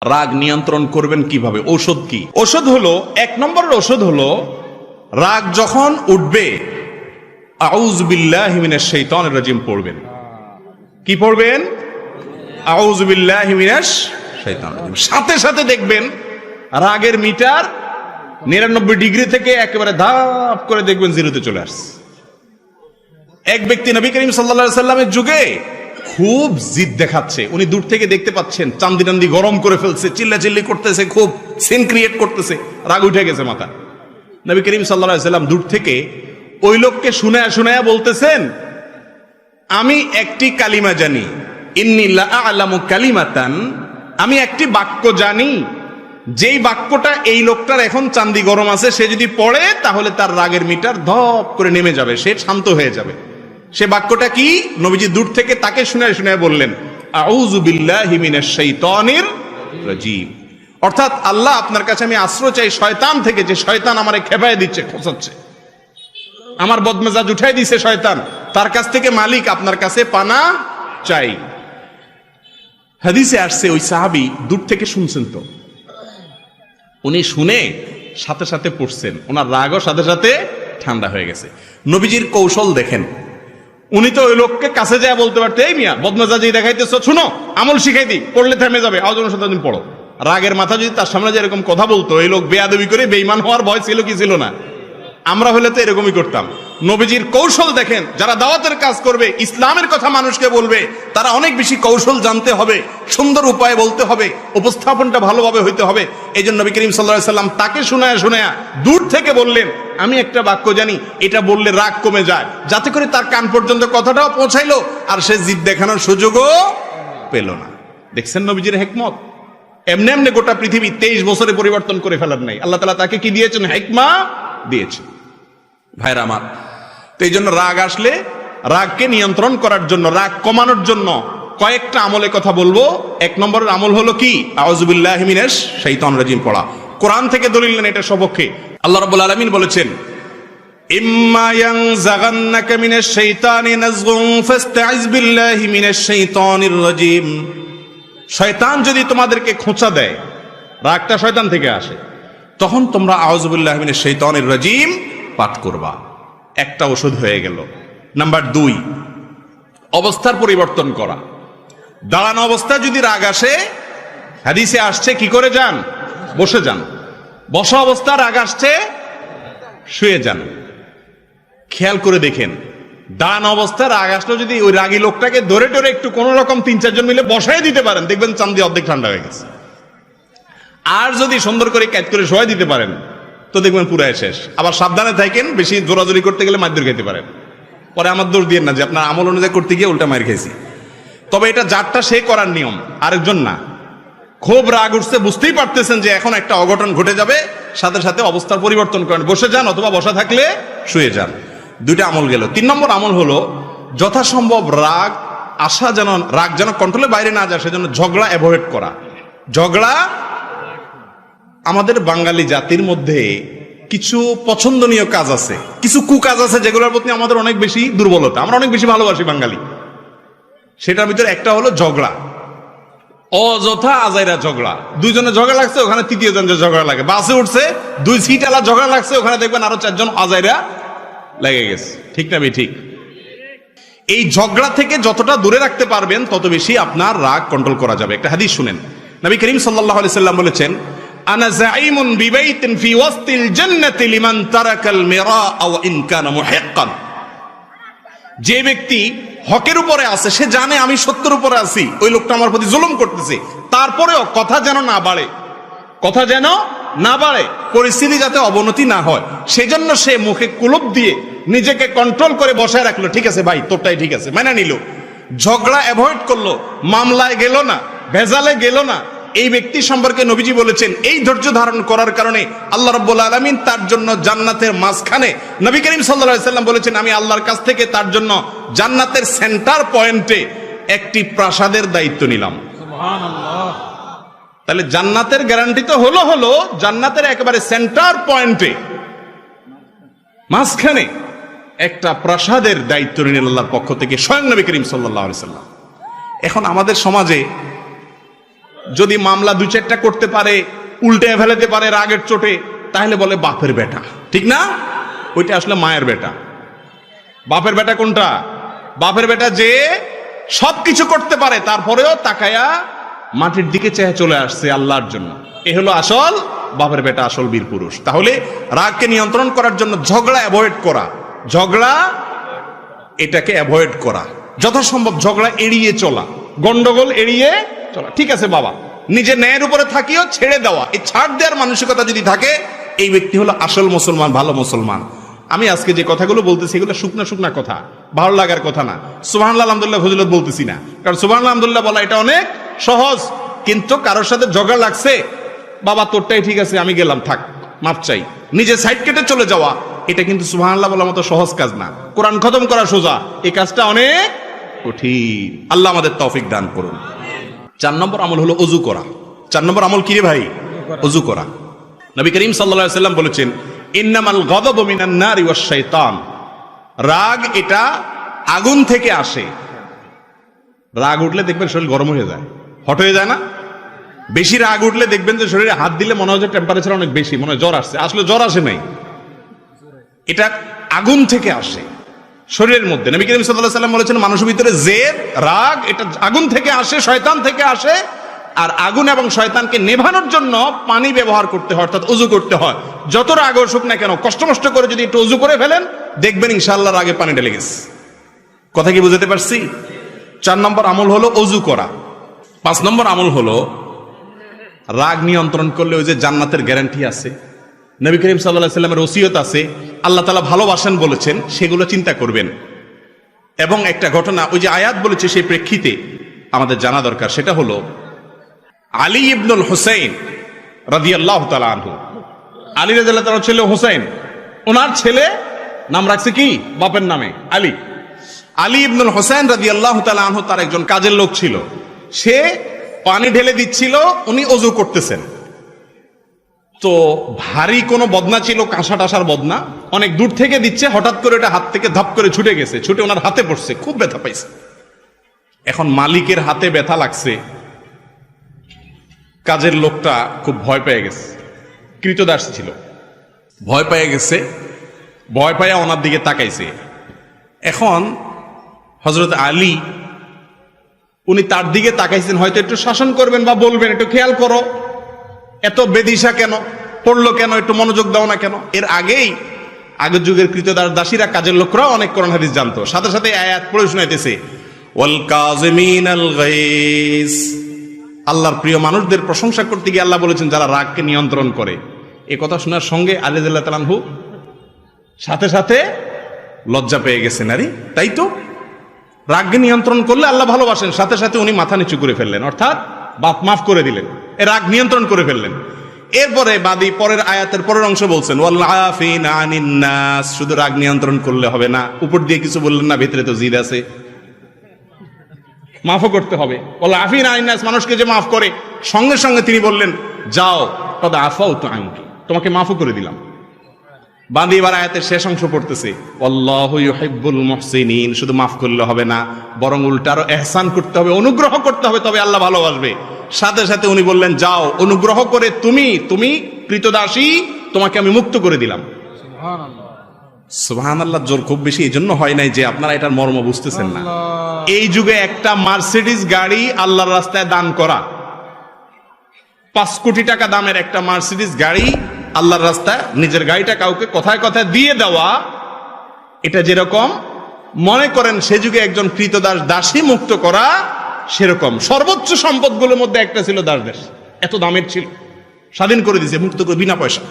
রাগ নিয়ন্ত্রণ করবেন কিভাবে? ঔষধ কি? ঔষধ হলো, এক নম্বরের ঔষধ হলো, রাগ যখন উঠবে আউযু বিল্লাহি মিনাশ শাইতানির রাজিম পড়বেন। কি পড়বেন? আউযু বিল্লাহি মিনাশ শাইতানির রাজিম। সাথে সাথে দেখবেন রাগের মিটার 99 ডিগ্রি থেকে একেবারে ধাপ করে দেখবেন জিরোতে চলে আসছে। এক ব্যক্তি নবী করিম সাল্লাল্লাহু আলাইহি সাল্লামের যুগে খুব জিদ দেখাচ্ছে, উনি দূর থেকে দেখতে পাচ্ছেন চান্দি টান্দি গরম করে ফেলছে, চিল্লাচিল্লি করতেছে, খুব সিন ক্রিয়েট করতেছে, রাগ উঠে গেছে মাথা। নবী করিম সাল্লাল্লাহু আলাইহি সাল্লাম দূর থেকে ওই লোককে শুনায়া শুনায়া বলতেছেন, আমি একটি কালিমা জানি, ইন্নী লা আ'লামু কালিমাতান, আমি একটি বাক্য জানি, যেই বাক্যটা এই লোকটার এখন চান্দি গরম আছে, সে যদি পড়ে তাহলে তার রাগের মিটার ধপ করে নেমে যাবে, সে শান্ত হয়ে যাবে। সে বাক্যটা কি? নবীজি দূর থেকে তাকে শুনায় শুনায় বললেন, আউযু বিল্লাহি মিনাশ শাইতানির রাজিম। অর্থাৎ আল্লাহ, আপনার কাছে আমি আশ্রয় চাই শয়তান থেকে, যে শয়তান আমারে খেপায় দিচ্ছে, খোঁচাচ্ছে, আমার বদমেজাজ উঠাই দিছে শয়তান, তার কাছ থেকে মালিক আপনার কাছে পানা চাই। হাদিসে আসছে ওই সাহাবী দূর থেকে শুনছেন, তো উনি শুনে সাথে সাথে পড়ছেন, ওনার রাগও সাথে সাথে ঠান্ডা হয়ে গেছে। নবীজির কৌশল দেখেন, উনি তো ওই লোককে কাছে যায় বলতে পারতেন, এই মিয়া বদমেজাজি দেখাইতেছ, শুনো আমল শিখাই দিই, পড়লে থেমে যাবে, আওয়াজ দিন পড়ো। রাগের মাথা যদি তার সামনে যে এরকম কথা বলতো, এই লোক বেয়াদবি করে বেঈমান হওয়ার ভয় ছিল কি ছিল না? আমরা হলে তো এরকমই করতাম। নবীজির কৌশল দেখেন, যারা দাওয়াতের কাজ করবে, ইসলামের কথা মানুষকে বলবে, তারা অনেক বেশি কৌশল জানতে হবে, সুন্দর উপায়ে বলতে হবে, উপস্থাপনটা ভালোভাবে হইতে হবে। এই জন্য নবী করিম সাল্লাল্লাহু আলাইহি সাল্লাম তাকে শুনায়া শুনায়া দূর থেকে বললেন, আমি একটা বাক্য জানি, এটা বললে রাগ কমে যায়, যাতে করে তার কান পর্যন্ত কথাটাও পৌঁছাইলো আর সে জিদ দেখানোর সুযোগও পেল না। দেখছেন নবীজির হিকমত? এমনি এমনি গোটা পৃথিবী 23 বছরে পরিবর্তন করে ফেলার নাই, আল্লাহ তাআলা তাকে কি দিয়েছেন? হিকমা দিয়েছেন। ভাইরা আমার, তো এই জন্য রাগ আসলে রাগকে নিয়ন্ত্রণ করার জন্য, রাগ কমানোর জন্য কয়েকটা আমলের কথা বলবো। এক নম্বরের আমল হলো কি? আউযু বিল্লাহি মিনাশ শাইতানির রাজিম পড়া। কোরআন থেকে দলিল নেন এটা সপক্ষে। আল্লাহ রাব্বুল আলামিন বলেছেন, ইম্মা ইয়ানজাগান্নাকা মিনাশ শাইতানি নাযগুন ফাস্তাইজ বিল্লাহি মিনাশ শাইতানির রাজিম। শয়তান যদি তোমাদেরকে খোঁচা দেয়, রাগটা শয়তান থেকে আসে, তখন তোমরা আউযু বিল্লাহি মিনাশ শাইতানির রাজিম পাঠ করবা। একটা ওষুধ হয়ে গেল। নাম্বার 2, অবস্থার পরিবর্তন করা। দাঁড়ানো অবস্থায় যদি রাগ আসে, হাদিসে আসছে কি করে যান? বসে যান। বসা অবস্থা রাগ আসছে, শুয়ে যান। খেয়াল করে দেখেন, দাঁড়ানো অবস্থায় রাগ আসলে যদি ওই রাগী লোকটাকে ধরে ধরে একটু কোন রকম 3-4 জন মিলে বসাই দিতে পারেন, দেখবেন চান্দি অর্ধেক ঠান্ডা হয়ে গেছে। আর যদি সুন্দর করে ক্যাচ করে শোয়াই দিতে পারেন, তো দেখবেন পুরাই শেষ। আবার সাবধানে থাকেন, বেশি জোরাজোরি করতে গেলে মারধর খেতে পারেন। পরে আমার দোষ দিয়ে না যে আপনার আমল অনুযায়ী করতে গিয়ে উল্টা মার খেয়েছি। তবে এটা যারটা সে করার নিয়ম, আরেকজন না। খুব রাগ উঠছে, বুঝতেই পারতেছেন যে এখন একটা অঘটন ঘটে যাবে, সাথে সাথে অবস্থার পরিবর্তন করেন, বসে যান অথবা বসা থাকলে শুয়ে যান। 2টা আমল গেল। 3 নম্বর আমল হলো, যথাসম্ভব রাগ যেন কন্ট্রোলের বাইরে না যায়, সেজন্য ঝগড়া অ্যাভয়েড করা। ঝগড়া, আমাদের বাঙালি জাতির মধ্যে কিছু পছন্দনীয় কাজ আছে, কিছু কুকাজ আছে, যেগুলোর প্রতি আমাদের অনেক বেশি দুর্বলতা, আমরা অনেক বেশি ভালোবাসি বাঙালি। সেটার ভিতরে একটা হলো ঝগড়া, অযথা আজাইরা ঝগড়া। 2 জনের ঝগড়া লাগছে, ওখানে 3য় জনের ঝগড়া লাগে। বাসে উঠছে, 2 সিট আলা ঝগড়া লাগছে, ওখানে দেখবেন আরো 4 জন আজাইরা লেগে গেছে। ঠিক না ভাই? ঠিক। এই ঝগড়া থেকে যতটা দূরে রাখতে পারবেন, তত বেশি আপনার রাগ কন্ট্রোল করা যাবে। একটা হাদিস শুনেন, নবী করিম সাল্লাল্লাহু আলাইহি সাল্লাম বলেছেন, আনা যাঈমুন বিবাইতিন ফি ওয়াসতিল জান্নাতি লিমান তারাকাল মিরা ওয়া ইন কানা মুহিক্কান। যে ব্যক্তি হকের উপরে আছে, সে জানে আমি সত্যের উপরে আছি, ওই লোকটা আমার প্রতি জুলুম করতেছে, তারপরেও কথা যেন না বাড়ে, কথা যেন না বাড়ে, পরিস্থিতি যাতে অবনতি না হয়, সেজন্য সে মুখে কুলুপ দিয়ে নিজেকে কন্ট্রোল করে বসায় রাখলো। ঠিক আছে ভাই, তোরটাই ঠিক আছে, মেনে নিল। ঝগড়া অ্যাভয়েড করলো, মামলায় গেল না, ভেজালে গেল না। এই ব্যক্তি সম্পর্কে নবীজি বলেছেন, এই ধৈর্য ধারণ করার কারণে আল্লাহ রাব্বুল আলামিন তার জন্য জান্নাতের মাঝখানে, নবী করিম সাল্লাল্লাহু আলাইহি সাল্লাম বলেছেন, আমি আল্লাহর কাছ থেকে তার জন্য জান্নাতের সেন্টার পয়েন্টে একটি প্রাসাদের দায়িত্ব নিলাম। সুবহানাল্লাহ। তাহলে জান্নাতের গ্যারান্টি তো হলো জান্নাতের একেবারে সেন্টার পয়েন্টে, মাঝখানে একটা প্রাসাদের দায়িত্ব নিলেন আল্লাহর পক্ষ থেকে স্বয়ং নবী করিম সাল্লাল্লাহু আলাইহি সাল্লাম। এখন আমাদের সমাজে যদি মামলা 2-4টা করতে পারে, উল্টে ফেলাতে পারে রাগের চোটে, তাহলে বলে বাপের বেটা, ঠিক না? ওইটা আসলে মায়ের বেটা। বাপের বেটা কোনটা? বাপের বেটা যে সবকিছু করতে পারে, তারপরেও তাকায়া মাটির দিকে চেয়ে চলে আসছে আল্লাহর জন্য। এ হলো আসল বাপের বেটা, আসল বীর পুরুষ। তাহলে রাগকে নিয়ন্ত্রণ করার জন্য ঝগড়া অ্যাভয়েড করা, ঝগড়া এটাকে অ্যাভয়েড করা, যথাসম্ভব ঝগড়া এড়িয়ে চলা, গন্ডগোল এড়িয়ে চলা। ঠিক আছে বাবা, নিজের ন্যায়ের উপরে থাকিও ছেড়ে দেওয়া, এই ছাড় দেওয়ার মানসিকতা যদি থাকে, এই ব্যক্তি হলো আসল মুসলমান, ভালো মুসলমান। আমি আজকে যে কথাগুলো বলতেছি এগুলো শুকনা শুকনা কথা, ভালো লাগার কথা না। সুবহানাল্লাহ আলহামদুলিল্লাহ ফজিলত বলতেছি না, কারণ সুবহানাল্লাহ আলহামদুলিল্লাহ বলা এটা অনেক সহজ। কিন্তু কারোর সাথে ঝগড়া লাগছে, বাবা তোরটাই ঠিক আছে, আমি গেলাম, থাক, মাপ চাই, নিজে সাইড কেটে চলে যাওয়া, এটা কিন্তু সুবহানাল্লাহ বলার মতো সহজ কাজ না। কোরআন খতম করা সোজা, এই কাজটা অনেক কঠিন। আল্লাহ আমাদের তৌফিক দান করুন। 4 নম্বর আমল হলো ওযু করা। 4 নম্বর আমল কি রে ভাই? ওযু করা। নবী করিম সাল্লাল্লাহু আলাইহি ওয়াসাল্লাম বলেছেন, ইন্নামাল গাযাবু মিনান নারি ওয়াশ শাইতান। রাগ এটা আগুন থেকে আসে। রাগ উঠলে দেখবেন শরীর গরম হয়ে যায়, হট হয়ে যায় না? বেশি রাগ উঠলে দেখবেন যে শরীরে হাত দিলে মনে হয় যে টেম্পারেচার অনেক বেশি, মনে হয় জ্বর আসছে। আসলে জ্বর আসে নাই, এটা আগুন থেকে আসে শরীরের মধ্যে। নবী করিম সাল্লাল্লাহু আলাইহি ওয়াসাল্লাম বলেছেন, মানুষের ভিতরে জেদ, রাগ, এটা আগুন থেকে আসে, শয়তান থেকে আসে। আর আগুন এবং শয়তানকে নেভানোর জন্য পানি ব্যবহার করতে হয়, অর্থাৎ ওযু করতে হয়। যত রাগ আসুক না কেন, কষ্ট মষ্ট করে যদি একটু ওযু করে ফেলেন, দেখবেন ইনশাআল্লাহ রাগে পানি ঢেলে গেছে। কথা কি বুঝতে পারছি? 4 নম্বর আমল হলো ওযু করা। 5 নম্বর আমল হলো রাগ নিয়ন্ত্রণ করলে ওই যে জান্নাতের গ্যারান্টি আছে, নবী করিম সাল্লাল্লাহু আলাইহি ওয়াসাল্লামের ওসিয়ত আছে, আল্লাহ তাআলা ভালোবাসেন বলেছেন, সেগুলো চিন্তা করবেন। এবং একটা ঘটনা, ওই যে আয়াত বলেছে সেই প্রেক্ষিতে আমাদের জানা দরকার, সেটা হলো আলী ইবনুল হুসাইন রাদিয়াল্লাহু তাআলা আনহু। আলী রাদিয়াল্লাহু তাআলা ছেলে হুসাইন, ওনার ছেলে নাম রাখছে কি? বাপের নামে আলী। আলী ইবনুল হুসাইন রাদিয়াল্লাহু তাআলা আনহু, তার একজন কাজের লোক ছিল, সে পানি ঢেলে দিচ্ছিল, উনি ওযু করতেছেন। তো ভারী কোনো বদনা ছিল, কাঁসা টাসার বদনা, অনেক দূর থেকে দিচ্ছে, হঠাৎ করে এটা হাত থেকে ধাপ করে ছুটে গেছে, ছুটে ওনার হাতে পড়ছে, খুব ব্যথা পাইছে। এখন মালিকের হাতে ব্যথা লাগছে, কাজের লোকটা খুব ভয় পেয়ে গেছে, কৃতদাস ছিল, ভয় পেয়ে গেছে, ভয় পাইয়া ওনার দিকে তাকাইছে। এখন হযরত আলী, উনি তার দিকে তাকাইছেন, হয়তো একটু শাসন করবেন বা বলবেন, একটু খেয়াল করো, এত বেদিশা কেন, পড়লো কেন, একটু মনোযোগ দাও না কেন। এর আগেই আগের যুগের কৃতদাস দাসীরা, কাজের লোকরা অনেক কোরআন হাদিস জানতো, সাথে সাথে আয়াত পড়ে শোনাইতেছে, ওয়াল কাযিমিনাল গায়জ। আল্লাহর প্রিয় মানুষদের প্রশংসা করতে গিয়ে আল্লাহ বলেছেন যারা রাগকে নিয়ন্ত্রণ করে। এই কথা শোনার সঙ্গে আলী রাদিয়াল্লাহু তাআলা আনহু সাথে সাথে লজ্জা পেয়ে গেছেন। আরে তাই তো, রাগকে নিয়ন্ত্রণ করলে আল্লাহ ভালোবাসেন, সাথে সাথে উনি মাথা নিচু করে ফেললেন, অর্থাৎ বাপ মাফ করে দিলেন, এ রাগ নিয়ন্ত্রণ করে ফেললেন। এরপরে বাদী পরের আয়াতের পরের অংশ বলছেন, ওয়াল আফিনা আনিন নাস। শুধু রাগ নিয়ন্ত্রণ করলে হবে না, উপর দিয়ে কিছু বললেন না, ভিতরে তো জিদ আছে, মাফও করতে হবে। ওয়াল আফিনা আনিন নাস, মানুষকে যে মাফ করে, সঙ্গে সঙ্গে তিনি বললেন, যাও কদ আফাউতু আনকি, তোমাকে মাফও করে দিলাম। বাদী এবার আয়াতের শেষ অংশ পড়তেছে, আল্লাহু ইউহিব্বুল মুহসিনিন। শুধু মাফ করলে হবে না, বরং উল্টা আরো ইহসান করতে হবে, অনুগ্রহ করতে হবে, তবে আল্লাহ ভালোবাসবে। সাথে সাথে উনি বললেন, যাও অনুগ্রহ করে তুমি কৃতদাসী, তোমাকে আমি মুক্ত করে দিলাম। সুবহানাল্লাহ। জোর খুব বেশি এই জন্য হয় নাই যে আপনারা এটার মর্ম বুঝতেছেন না। এই যুগে একটা মার্সিডিজ গাড়ি আল্লাহর রাস্তায় দান করা, 5 কোটি টাকা দামের একটা মার্সিডিজ গাড়ি আল্লাহর রাস্তায়, নিজের গাড়িটা কাউকে কথায় কথায় দিয়ে দেওয়া, এটা যেরকম মনে করেন সে যুগে একজন কৃতদাস দাসী মুক্ত করা, সেরকম সর্বোচ্চ সম্পদগুলোর মধ্যে একটা ছিল দাসদেশ। এত দামের ছিল, স্বাধীন করে দিয়েছে, মুক্ত করে, বিনা পয়সা।